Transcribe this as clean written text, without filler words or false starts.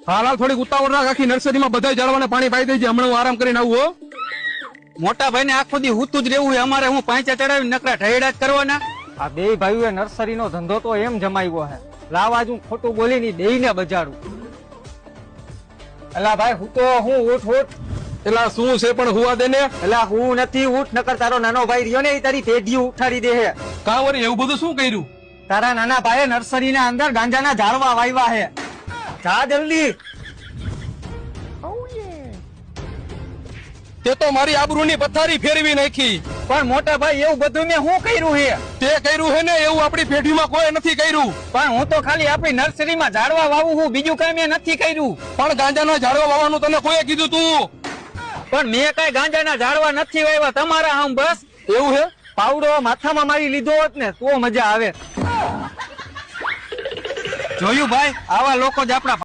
હાલ થોડીક ઉતાવળ રાખ, આખી નર્સરીમાં બધા ઝાડવાને પાણી પાઈ દેજે. હમણાં હું આરામ કરીને આવું હો. મોટા ભાઈ ને આખો દી હુતું જ રહેવું. અમારે હું પાંચા ચડાવી નકરા ઢેડા જ કરવાના. આ બે ભાઈઓએ નર્સરીનો ધંધો તો એમ જમાવ્યો હે. લાવા જ હું ખોટું બોલીને બેયને બજાડું. એલા ભાઈ હું તો હું ઉઠ. એલા શું છે પણ હુવા દે ને. એલા હું નથી ઉઠ, નકર તારો નાનો ભાઈ રહ્યો ને એ તારી પેઢી ઉઠાડી દે હે. કા વળી એવું બધું શું કર્યું? તારા નાના ભાઈએ નર્સરીના અંદર ગાંજાના ઝાડવા વાવ્યા હે. જા જલ્દી. તે તો મારી આબરૂની પથારી ફેરવી નાખી. પણ મોટા ભાઈ એવું બધું મેં શું કર્યું હે? તે કર્યું હે ને એવું આપણી પેઢીમાં કોઈ નથી કર્યું. પણ હું તો ખાલી આપણી નર્સરીમાં ઝાડવા વાવું હું, બીજું કઈ મેં નથી કર્યું. પણ ગાંજાના ઝાડવા વાવવાનું તને કોઈએ કીધું તું? પણ મેં કઈ ગાંજાના ઝાડવા નથી વાવ્યા, તમારા આમ બસ. એવું હે? પાવડો માથામાં મારી લીધો હોત ને તો મજા આવે. જોયું ભાઈ, આવા લોકો જ આપણા